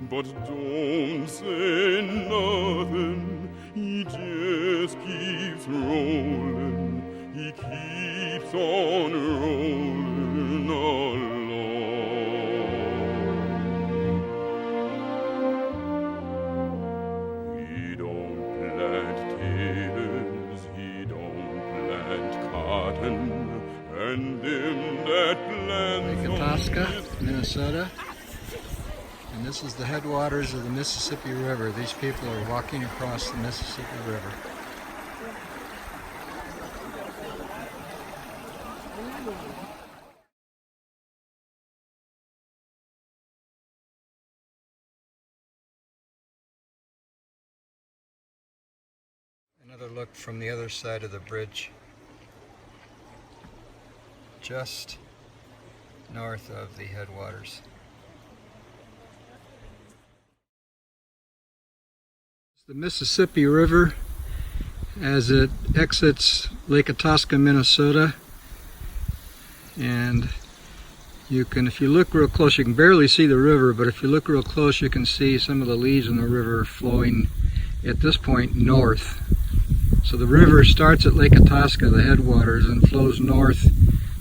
But don't say nothing, he just keeps rolling, he keeps on rolling along. He don't plant taters, he don't plant cotton, and them that plants Lake Itasca, Minnesota. And this is the headwaters of the Mississippi River. These people are walking across the Mississippi River. Another look from the other side of the bridge, just north of the headwaters. The Mississippi River as it exits Lake Itasca, Minnesota, and you can, if you look real close, you can barely see the river, but if you look real close you can see some of the leaves in the river flowing at this point north. So the river starts at Lake Itasca, the headwaters, and flows north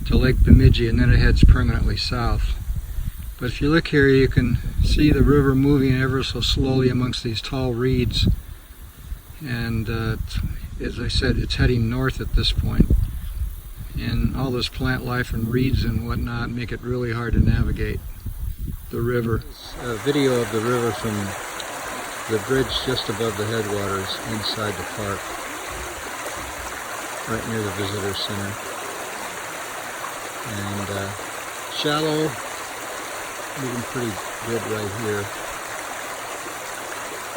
to Lake Bemidji, and then it heads permanently south. But if you look here, you can see the river moving ever so slowly amongst these tall reeds. And as I said, it's heading north at this point. And all this plant life and reeds and whatnot make it really hard to navigate the river. A video of the river from the bridge just above the headwaters inside the park, right near the visitor center. And shallow, moving pretty good right here,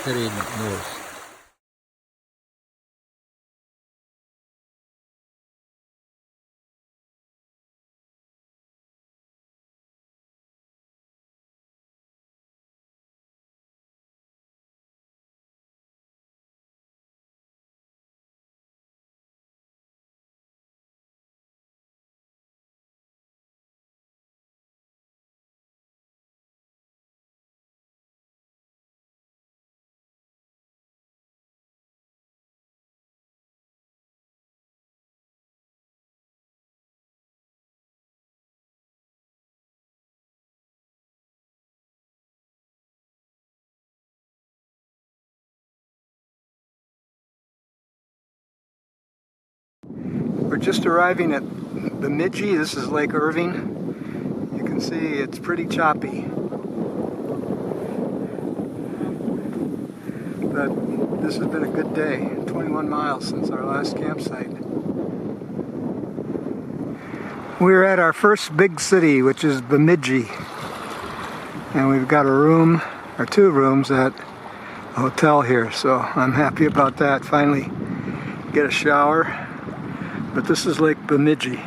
heading north. We're just arriving at Bemidji. This is Lake Irving. You can see it's pretty choppy. But this has been a good day. 21 miles since our last campsite. We're at our first big city, which is Bemidji. And we've got a room, or two rooms at a hotel here. So I'm happy about that. Finally get a shower. But this is Lake Bemidji.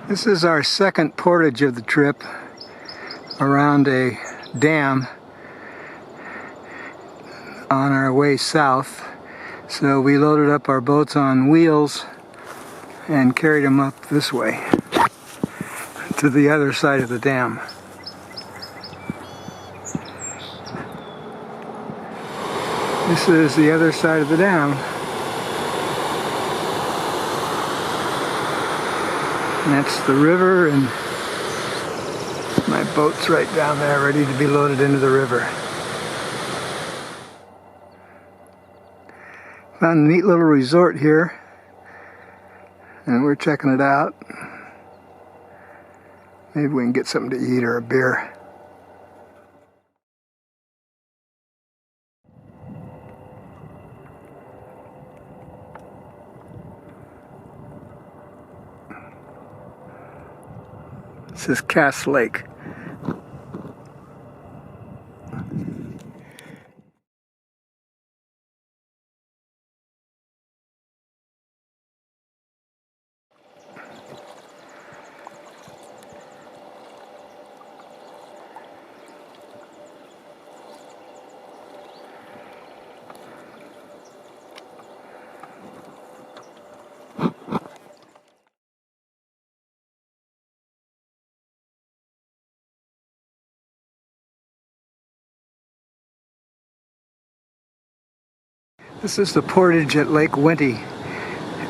This is our second portage of the trip around a dam on our way south. So we loaded up our boats on wheels and carried them up this way to the other side of the dam. This is the other side of the dam. And that's the river, and my boat's right down there ready to be loaded into the river. Found a neat little resort here, and we're checking it out. Maybe we can get something to eat or a beer. This is Cass Lake. This is the portage at Lake Winnie,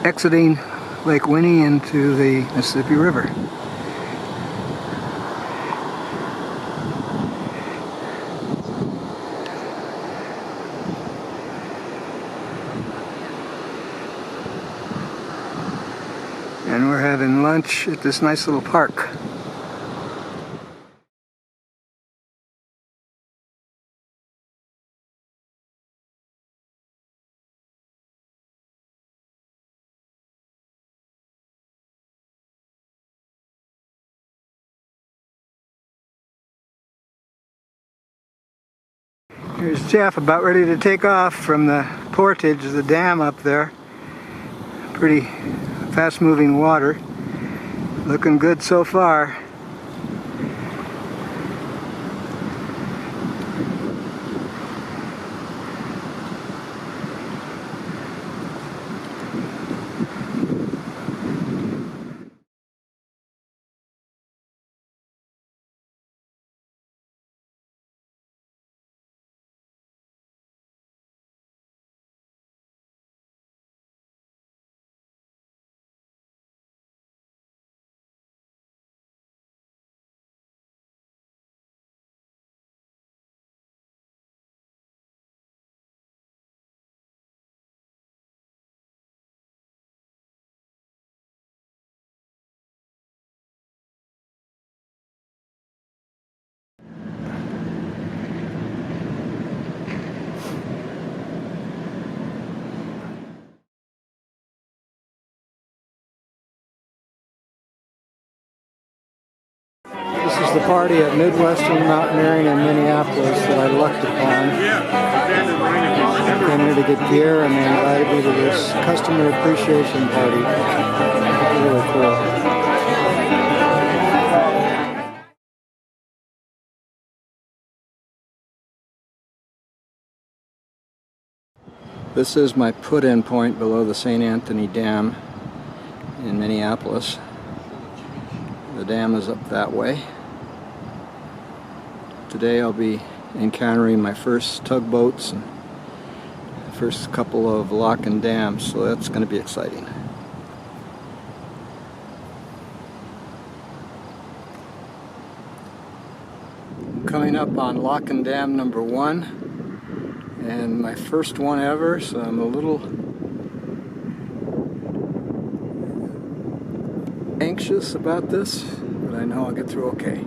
exiting Lake Winnie into the Mississippi River. And we're having lunch at this nice little park. Here's Jeff about ready to take off from the portage, the dam up there. Pretty fast moving water. Looking good so far. This is the party at Midwestern Mountaineering in Minneapolis that I lucked upon. I came here to get gear and they invited me to this customer appreciation party. It's really cool. This is my put-in point below the St. Anthony Dam in Minneapolis. The dam is up that way. Today I'll be encountering my first tugboats and first couple of lock and dams, so that's going to be exciting. Coming up on lock and dam number 1, and my first one ever, so I'm a little anxious about this, but I know I'll get through okay.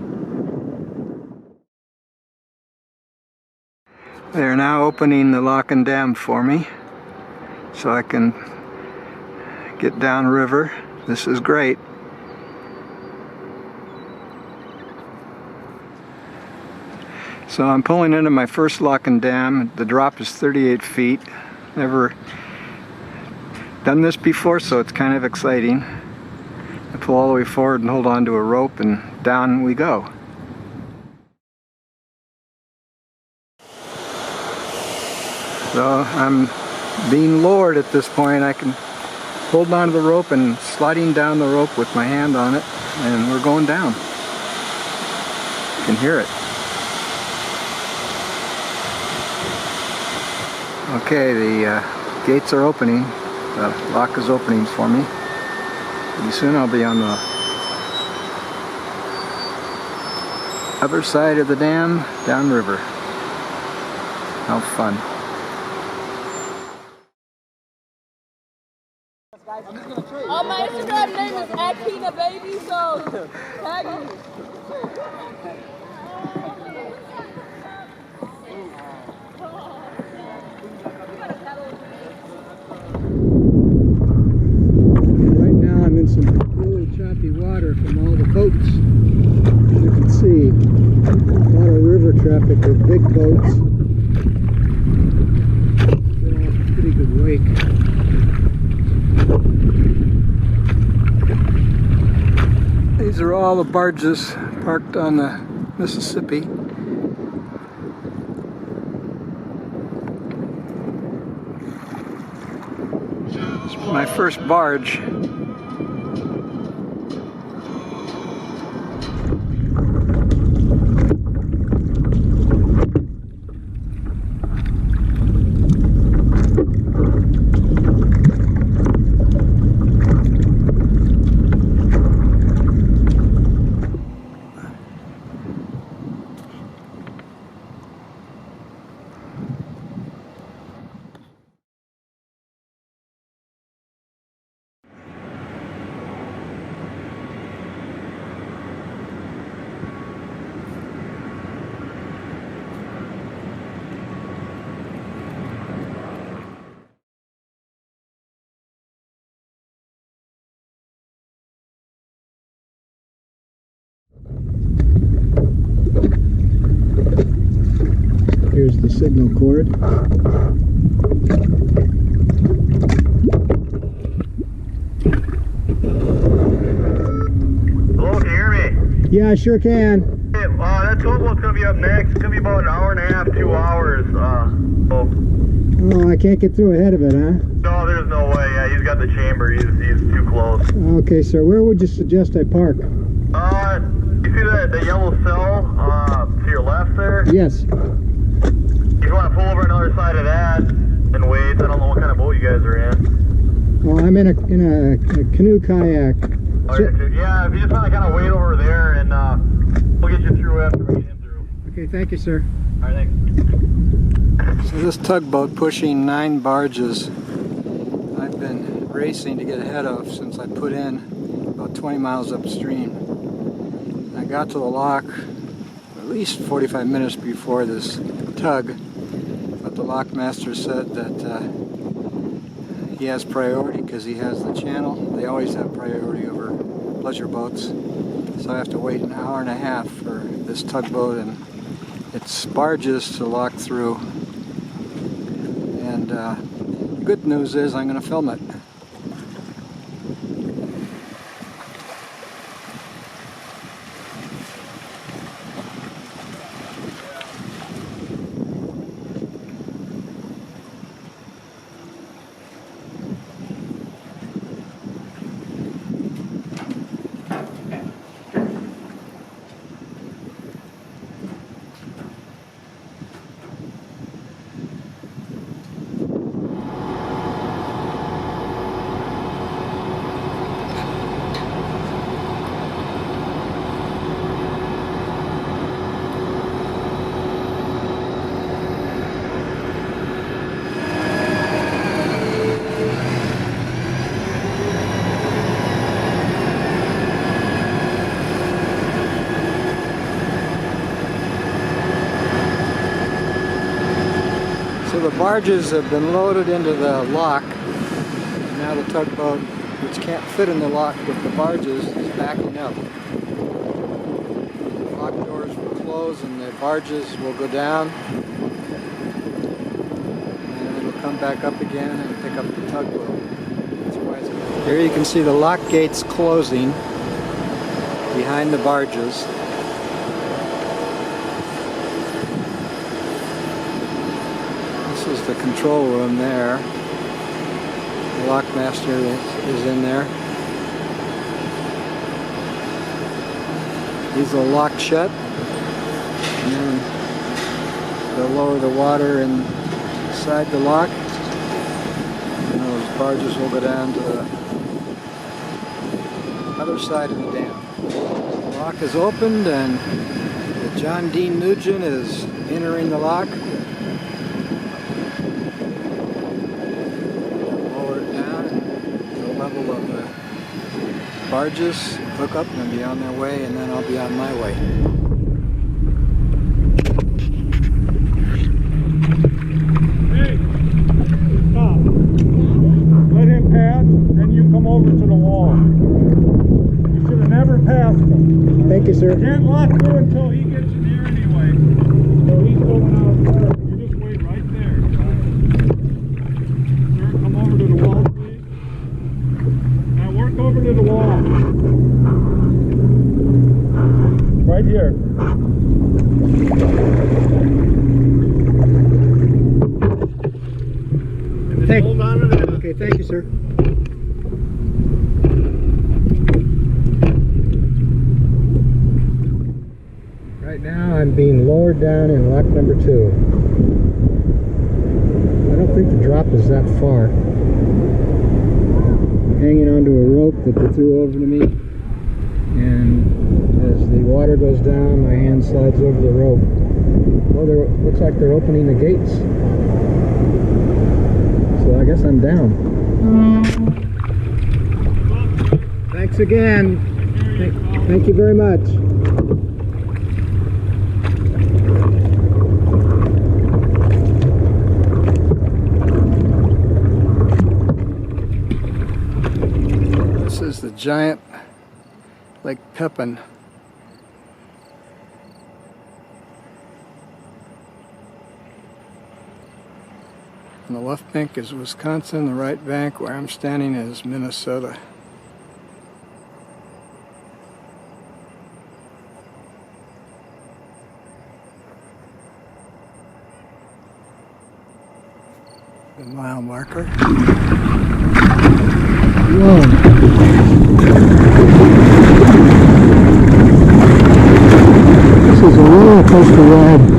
They're now opening the lock and dam for me so I can get downriver. This is great. So I'm pulling into my first lock and dam. The drop is 38 feet. Never done this before, so it's kind of exciting. I pull all the way forward and hold on to a rope and down we go. So I'm being lowered at this point. I can hold on to the rope and sliding down the rope with my hand on it, and we're going down. You can hear it. Okay, the gates are opening. The lock is opening for me. Pretty soon I'll be on the other side of the dam, downriver. How fun. My Instagram name is @KinaBaby, so tag me. Right now I'm in some really choppy water from all the boats. As you can see, a lot of river traffic with big boats. Get off a pretty good wake. These are all the barges parked on the Mississippi. It's my first barge. the signal cord. Hello, can you hear me? Yeah, I sure can. Hey, that tugboat's gonna be up next. It's gonna be about an hour and a half, 2 hours. Oh, I can't get through ahead of it, huh? No, there's no way. Yeah, he's got the chamber. He's too close. Okay, sir. Where would you suggest I park? You see the yellow cell to your left there? Yes. You want to pull over on the other side of that and wait. I don't know what kind of boat you guys are in. Well, I'm in a canoe kayak. Yeah, if you just want to kind of wait over there, and we'll get you through after we get him through. Okay, thank you, sir. All right, thanks. So this tugboat pushing 9 barges I've been racing to get ahead of since I put in about 20 miles upstream. I got to the lock at least 45 minutes before this tug, but the lock master said that he has priority because he has the channel. They always have priority over pleasure boats, so I have to wait an hour and a half for this tugboat and its barges to lock through. And good news is I'm going to film it. So the barges have been loaded into the lock. Now the tugboat, which can't fit in the lock with the barges, is backing up. The lock doors will close and the barges will go down. And it'll come back up again and pick up the tugboat. That's why it's going. Here you can see the lock gates closing behind the barges. This is the control room there. The lockmaster is in there. These will lock shut, and then they'll lower the water inside the lock, and those barges will go down to the other side of the dam. The lock is opened, and the John Dean Nugent is entering the lock. Of the barges hook up and be on their way, and then I'll be on my way. Hey, stop. Let him pass, then you come over to the wall. You should have never passed him. Thank you, sir. You can't lock through until he gets in here anyway. So he's going out there. You just wait right there. Sir, come over to the wall, please. Work over to the wall. Right here. Hold on to that. Okay, thank you, sir. Right now I'm being lowered down in lock number 2. I don't think the drop is that far. Hanging onto a rope that they threw over to me, and as the water goes down, my hand slides over the rope. Well, looks like they're opening the gates, so I guess I'm down. Thanks again. Thank you very much. This is the giant Lake Pepin. On the left bank is Wisconsin, the right bank where I'm standing is Minnesota. The mile marker. Whoa. This is a roller coaster ride.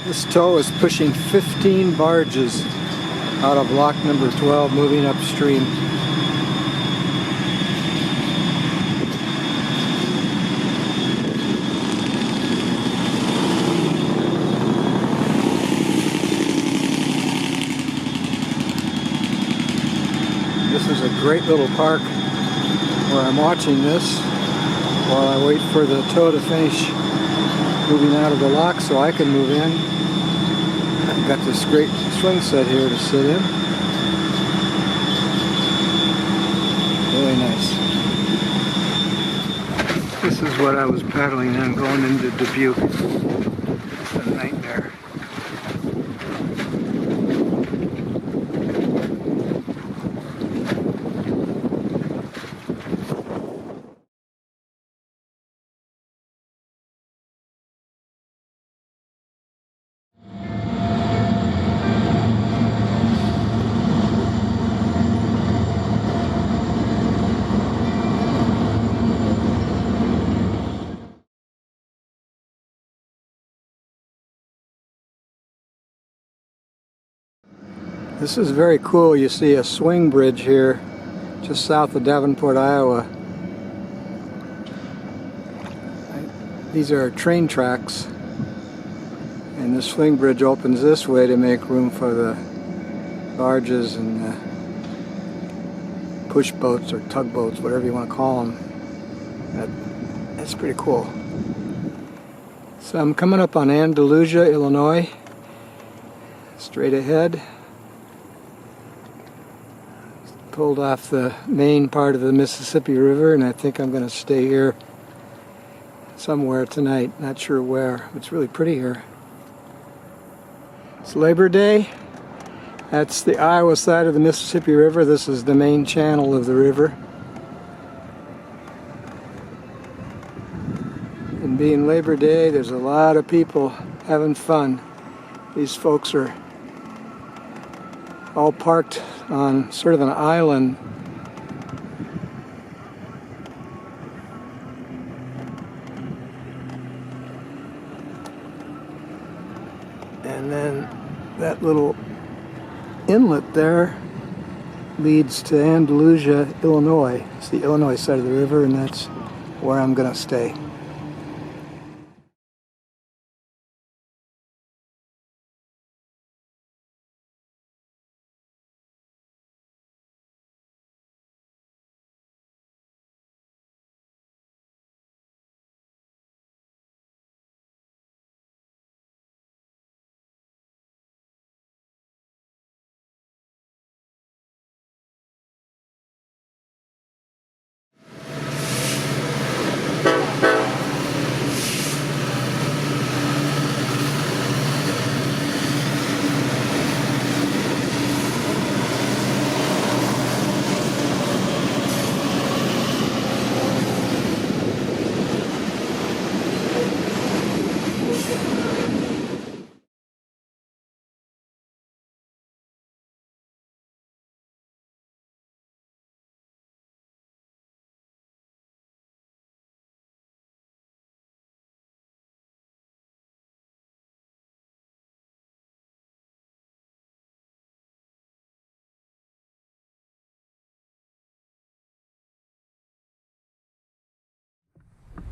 This tow is pushing 15 barges out of lock number 12 moving upstream. This is a great little park where I'm watching this while I wait for the tow to finish moving out of the lock so I can move in. I've got this great swing set here to sit in. Really nice. This is what I was paddling on going into Dubuque. It's a nightmare. This is very cool. You see a swing bridge here just south of Davenport, Iowa. These are train tracks, and the swing bridge opens this way to make room for the barges and the push boats or tugboats, whatever you want to call them. That's pretty cool. So I'm coming up on Andalusia, Illinois, straight ahead. Pulled off the main part of the Mississippi River, and I think I'm going to stay here somewhere tonight. Not sure where. It's really pretty here. It's Labor Day. That's the Iowa side of the Mississippi River. This is the main channel of the river. And being Labor Day, there's a lot of people having fun. These folks are all parked on sort of an island. And then that little inlet there leads to Andalusia, Illinois. It's the Illinois side of the river, and that's where I'm going to stay.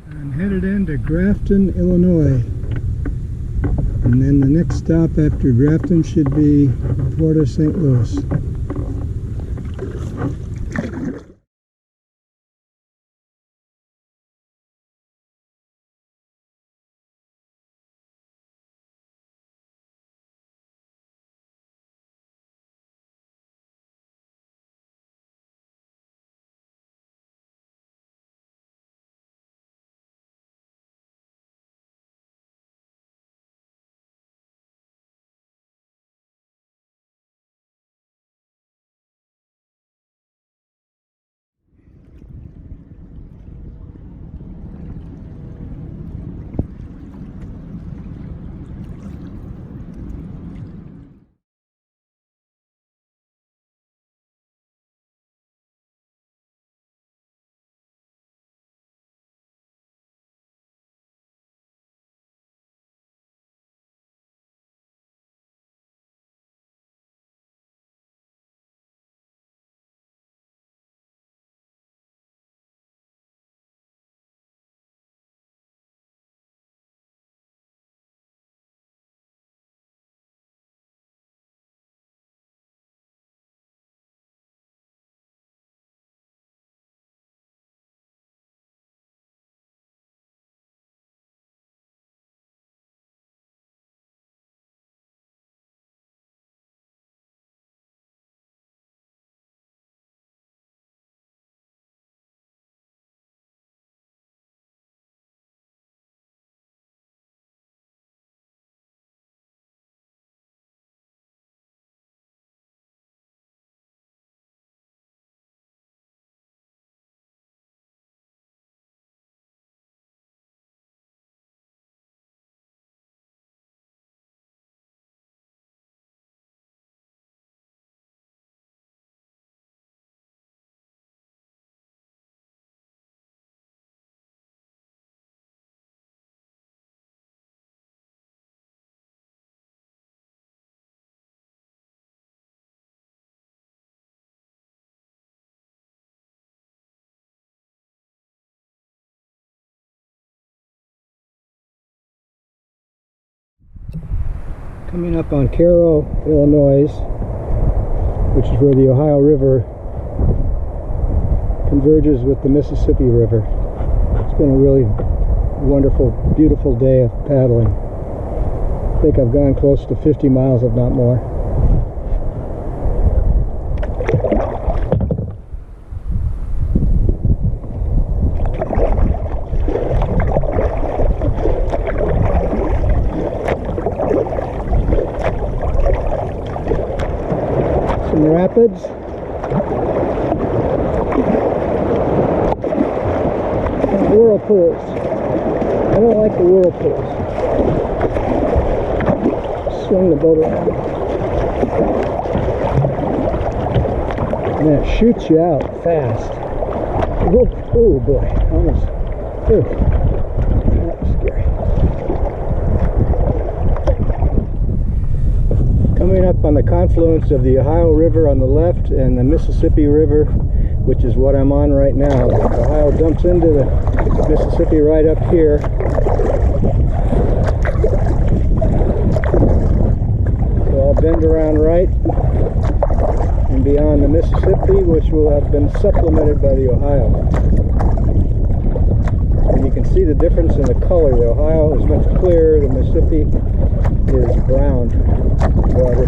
I'm headed into Grafton, Illinois. And then the next stop after Grafton should be Port of St. Louis. Coming up on Cairo, Illinois, which is where the Ohio River converges with the Mississippi River. It's been a really wonderful, beautiful day of paddling. I think I've gone close to 50 miles, if not more. Some rapids. And whirlpools. I don't like the whirlpools. Swing the boat around. And it shoots you out fast. Oh boy, almost. Ooh, that was scary. Coming up on the confluence of the Ohio River on the left and the Mississippi River, which is what I'm on right now. The Ohio dumps into the Mississippi right up here. So I'll bend around right and beyond the Mississippi, which will have been supplemented by the Ohio. And you can see the difference in the color. The Ohio is much clearer, the Mississippi is brown water.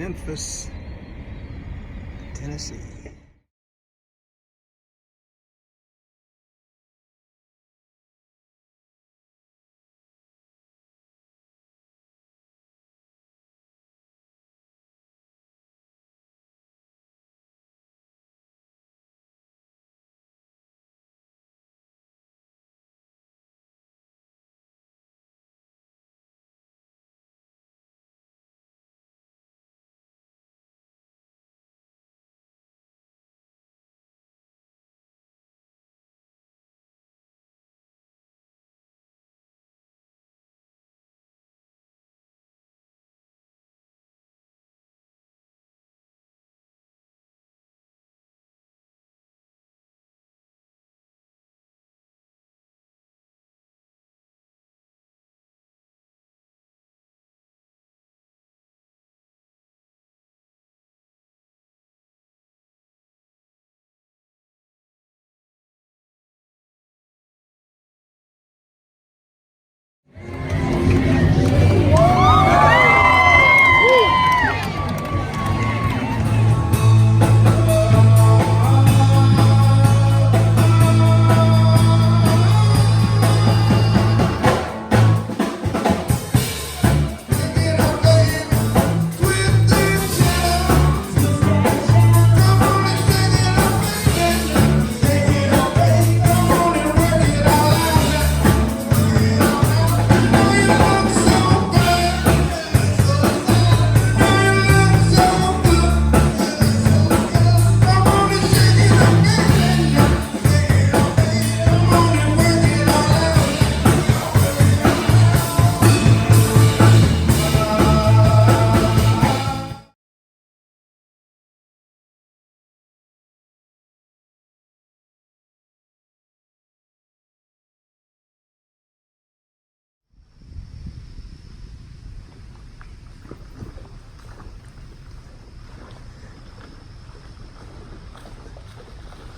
Memphis, Tennessee.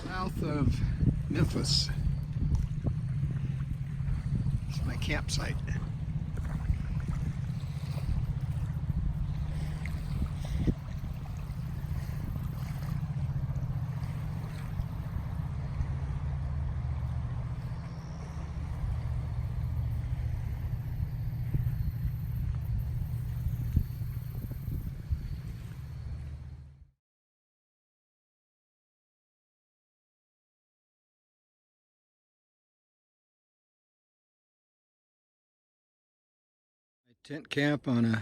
South of Memphis. It's my campsite. Tent camp on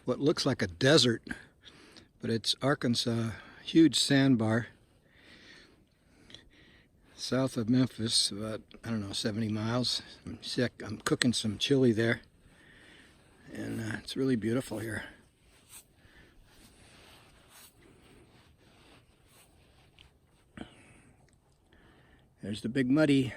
what looks like a desert, but it's Arkansas, huge sandbar south of Memphis, about, I don't know, 70 miles. I'm sick. I'm cooking some chili there, and it's really beautiful here. There's the Big Muddy.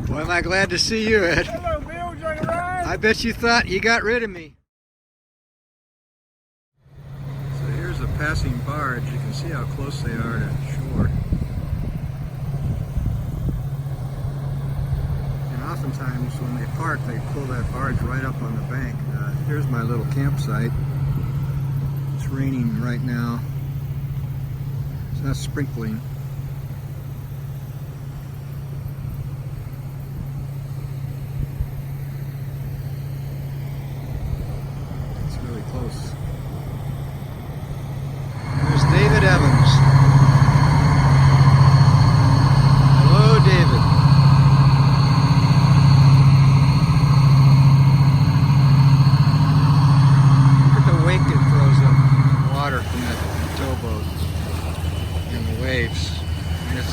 Boy, am I glad to see you, Ed. Hello, Bill. Did you like a ride? I bet you thought you got rid of me. So here's a passing barge. You can see how close they are to shore. And oftentimes when they park, they pull that barge right up on the bank. Here's my little campsite. It's raining right now. It's not sprinkling.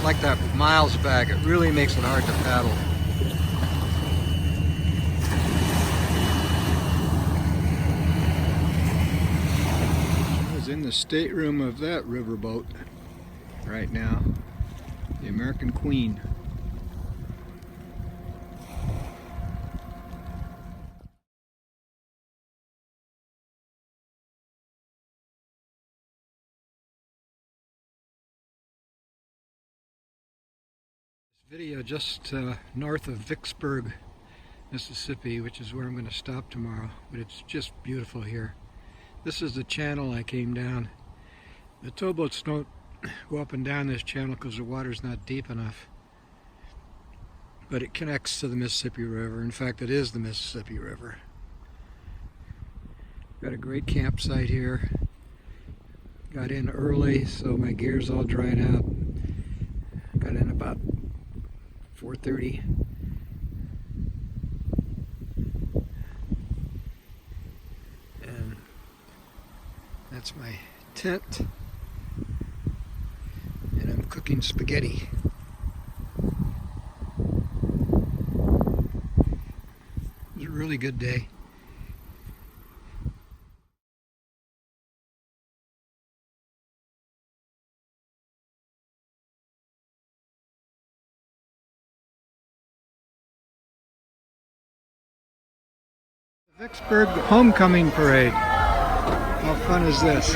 like that miles back. It really makes it hard to paddle. I was in the stateroom of that riverboat right now, the American Queen. Video just north of Vicksburg, Mississippi, which is where I'm going to stop tomorrow, but it's just beautiful here. This is the channel I came down. The towboats don't go up and down this channel because the water's not deep enough, but it connects to the Mississippi River. In fact, it is the Mississippi River. Got a great campsite here. Got in early, so my gear's all dried out. Got in about 4:30. And that's my tent. And I'm cooking spaghetti. It was a really good day. Vicksburg Homecoming Parade. How fun is this?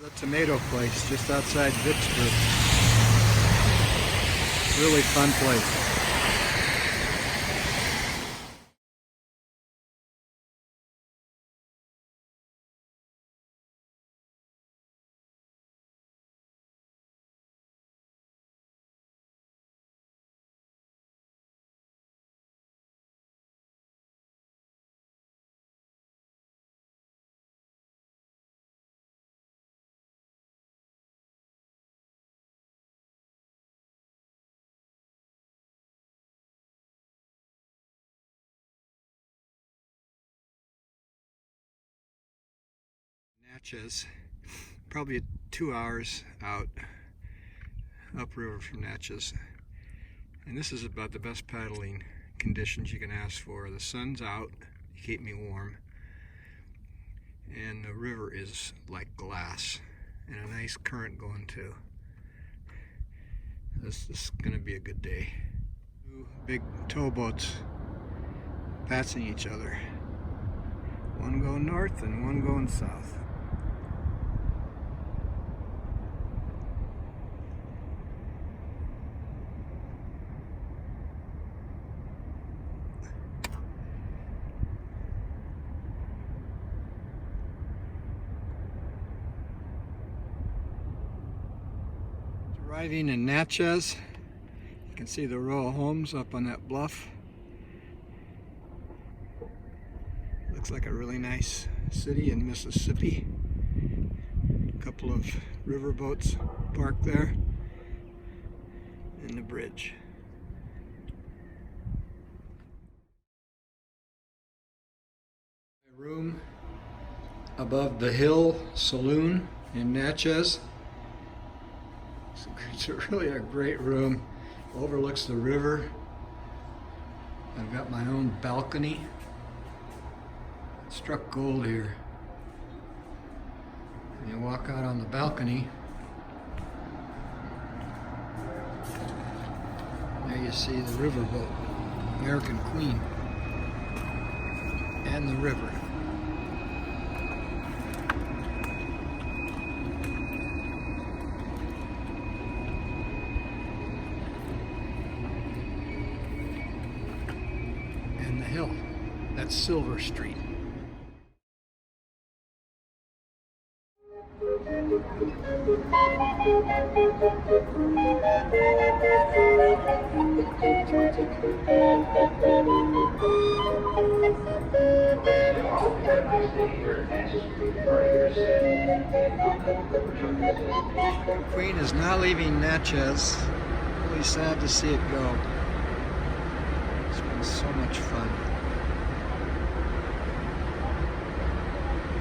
The tomato place just outside Vicksburg. Really fun place. Natchez, probably 2 hours out upriver from Natchez, and this is about the best paddling conditions you can ask for. The sun's out to keep me warm, and the river is like glass, and a nice current going too. This is going to be a good day. Two big towboats passing each other, one going north and one going south. Arriving in Natchez, you can see the row of homes up on that bluff. Looks like a really nice city in Mississippi. A couple of river boats parked there, and the bridge. My room above the Hill Saloon in Natchez. It's really a great room. overlooks the river. I've got my own balcony. It struck gold here. And you walk out on the balcony. There you see the riverboat, American Queen, and the river. And the hill, that's Silver Street. Queen is now leaving Natchez. Really sad to see it go. It's been so much fun.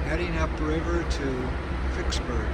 Heading upriver to Vicksburg.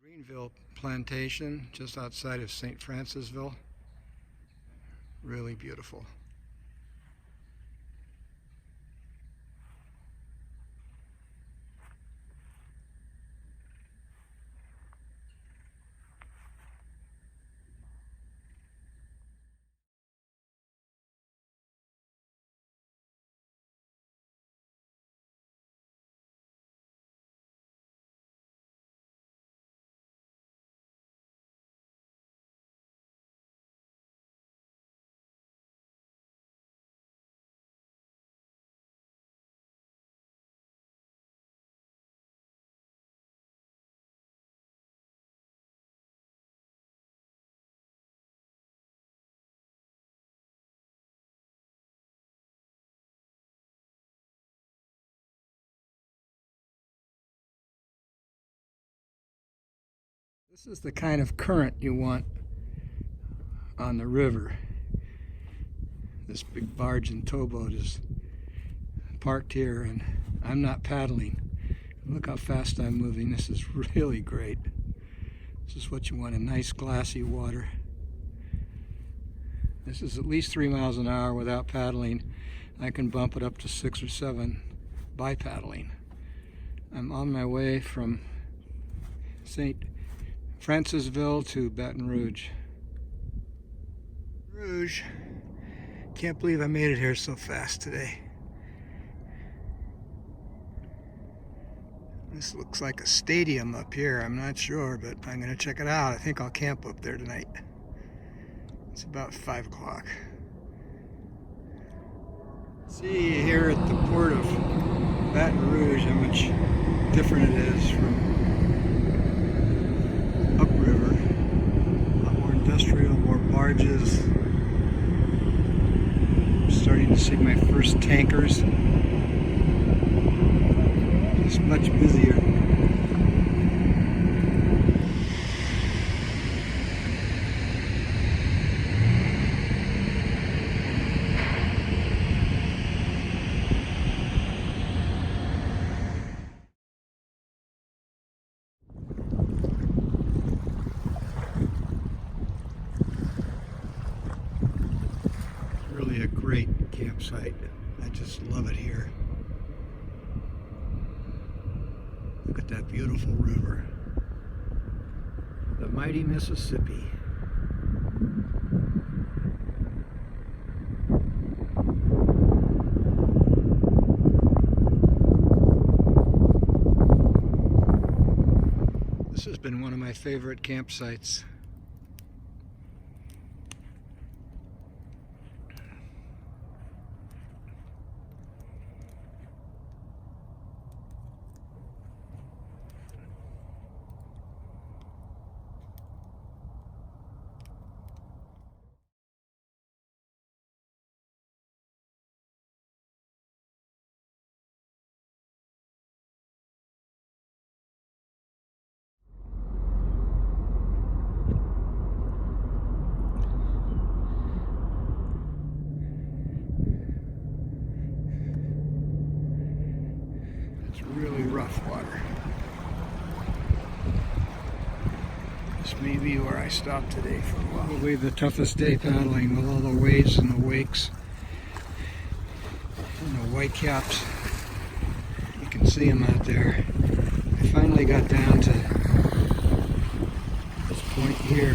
Greenville Plantation, just outside of St. Francisville. Really beautiful. This is the kind of current you want on the river. This big barge and towboat is parked here and I'm not paddling. Look how fast I'm moving. This is really great. This is what you want, a nice glassy water. This is at least 3 miles an hour without paddling. I can bump it up to 6 or 7 by paddling. I'm on my way from St. Francisville to Baton Rouge. Can't believe I made it here so fast today. This looks like a stadium up here. I'm not sure, but I'm going to check it out. I think I'll camp up there tonight. It's about 5 o'clock. See here at the port of Baton Rouge how much different it is from upriver. A lot more industrial. barges. I'm starting to see my first tankers. It's much busier. Really a great campsite. I just love it here. Look at that beautiful river. The mighty Mississippi. This has been one of my favorite campsites. It's really rough water. This may be where I stop today for a while. Probably the toughest day paddling with all the waves and the wakes and the whitecaps. You can see them out there. I finally got down to this point here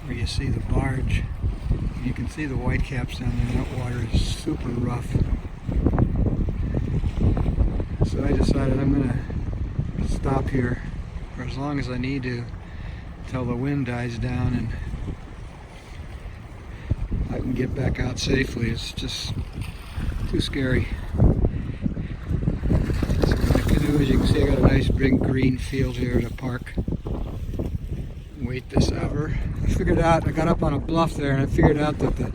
where you see the barge. And you can see the whitecaps down there. That water is super rough. So I decided I'm going to stop here for as long as I need to until the wind dies down and I can get back out safely. It's just too scary. So my canoe, as you can see, I got a nice big green field here to park. Wait this hour. I figured out, I got up on a bluff there and I figured out that the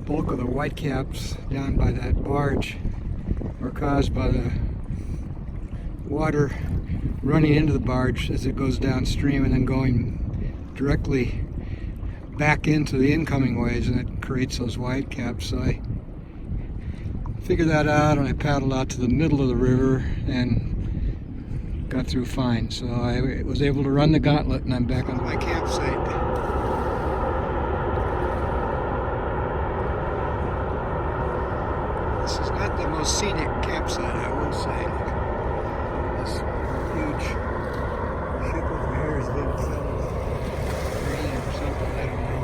bulk of the whitecaps down by that barge were caused by the water running into the barge as it goes downstream and then going directly back into the incoming waves, and it creates those whitecaps. So I figured that out and I paddled out to the middle of the river and got through fine. So I was able to run the gauntlet and I'm back on my campsite. This is not the most scenic campsite, I will say. This huge ship over here is being filled with grain or something, I don't know.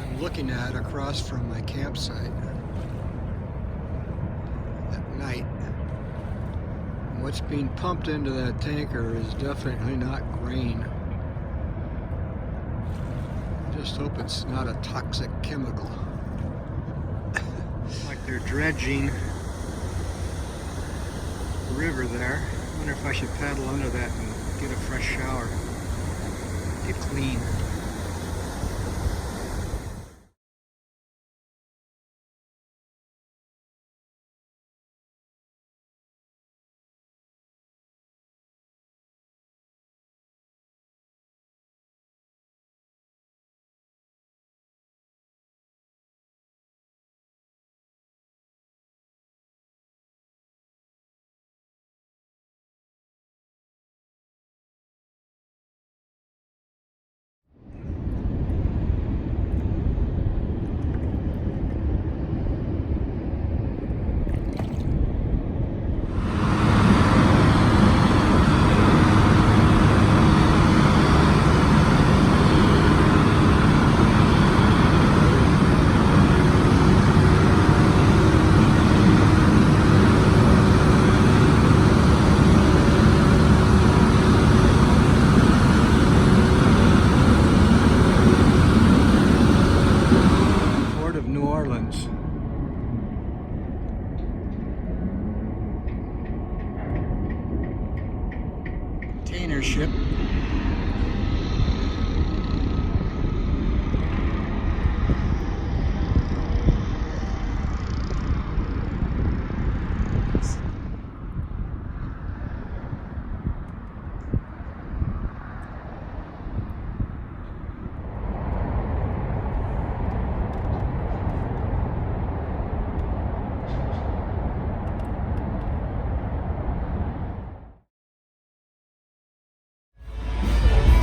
I'm looking at across from my campsite at night. And what's being pumped into that tanker is definitely not grain. Just hope it's not a toxic chemical. Like they're dredging the river there. I wonder if I should paddle under that and get a fresh shower. Get clean. container ship.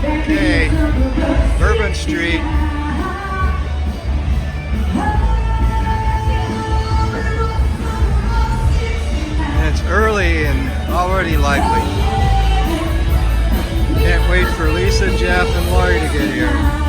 Okay, Bourbon Street. And it's early and already lively. Can't wait for Lisa, Jeff, and Lori to get here.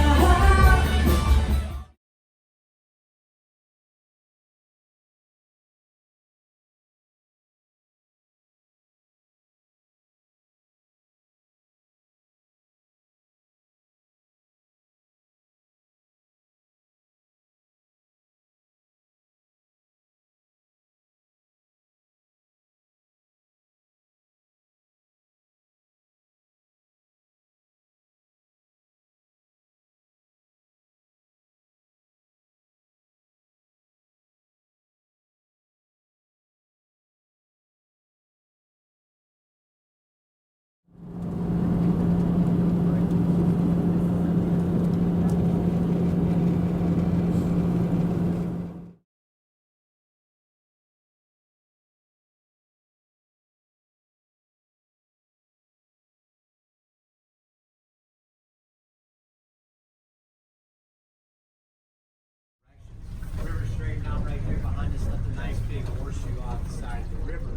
River straightened out right here behind us, left a nice big horseshoe off the side of the river.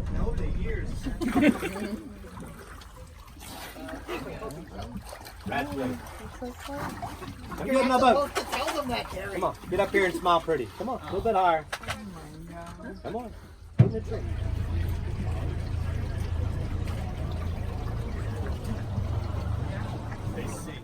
And over the years, that's good. Come get in my boat. Come on, get up here and smile pretty. Come on, a little bit higher. Come on, get in the tree. They sing.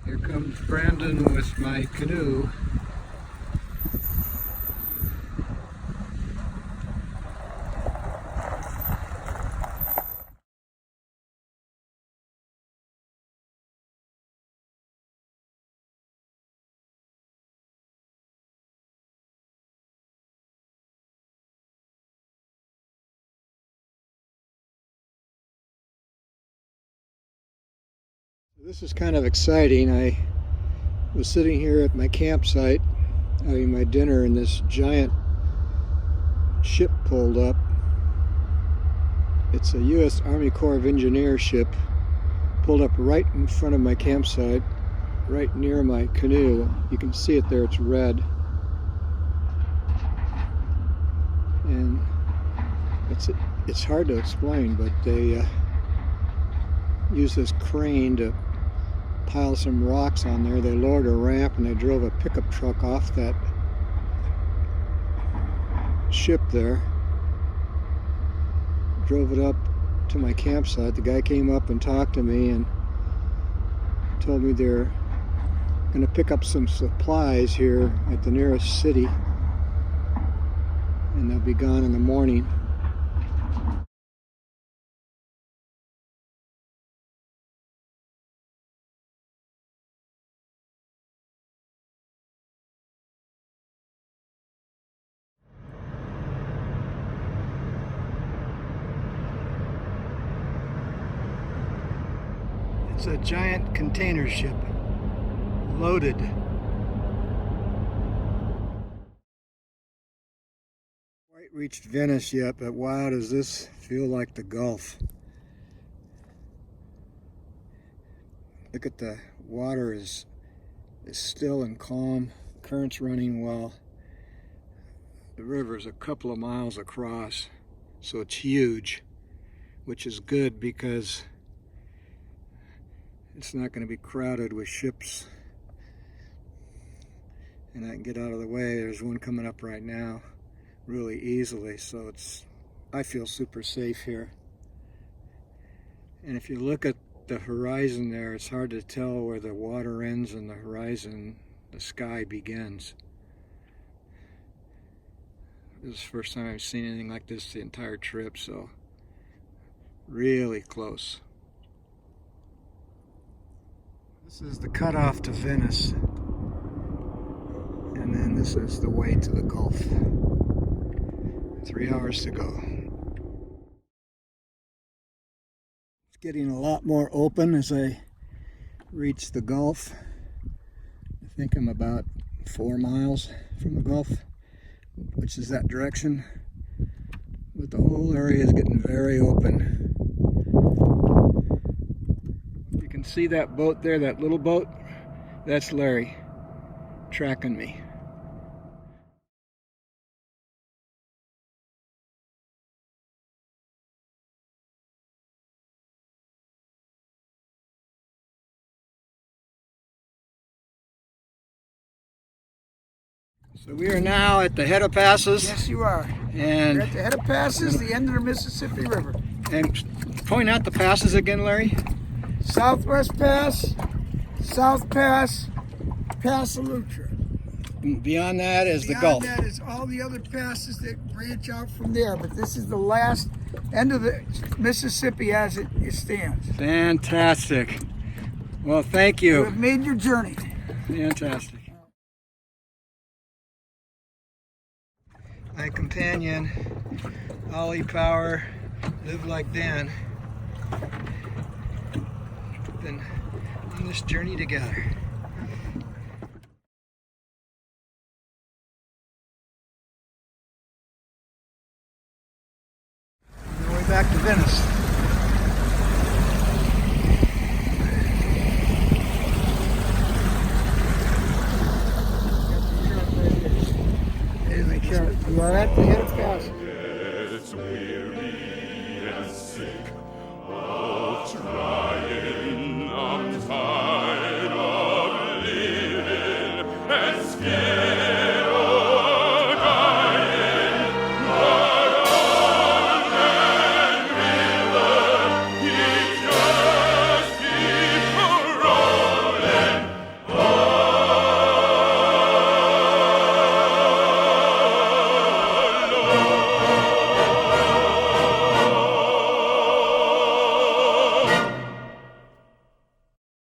Here comes Brandon with my canoe. This is kind of exciting. I was sitting here at my campsite having my dinner and this giant ship pulled up. It's a U.S. Army Corps of Engineers ship pulled up right in front of my campsite, right near my canoe. You can see it there, it's red. And it's hard to explain, but they use this crane to pile some rocks on there. They lowered a ramp and they drove a pickup truck off that ship there. Drove it up to my campsite. The guy came up and talked to me and told me they're going to pick up some supplies here at the nearest city, and they'll be gone in the morning. It's a giant container ship, loaded. Quite reached Venice yet, but wow, does this feel like the Gulf. Look at the water is still and calm, current's running well. The river is a couple of miles across, so it's huge, which is good because it's not going to be crowded with ships, and I can get out of the way. There's one coming up right now really easily, so I feel super safe here. And if you look at the horizon there, it's hard to tell where the water ends and the horizon, the sky begins. This is the first time I've seen anything like this the entire trip, so really close. This is the cutoff to Venice, and then this is the way to the Gulf. 3 hours to go. It's getting a lot more open as I reach the Gulf. I think I'm about 4 miles from the Gulf, which is that direction, but the whole area is getting very open. You can see that boat there, that little boat, that's Larry tracking me. So we are now at the head of passes. Yes, you are. And We're at the head of passes, the end of the Mississippi River. And point out the passes again, Larry. Southwest Pass, South Pass, Pass Elutra. Beyond that is the Beyond Gulf. that is all the other passes that branch out from there, but this is the last end of the Mississippi as it stands. Fantastic. Well, thank You you. have made your journey. Fantastic. My companion, Ollie Power, Live Like Dan, been on this journey together. On the way back to Venice. You all right?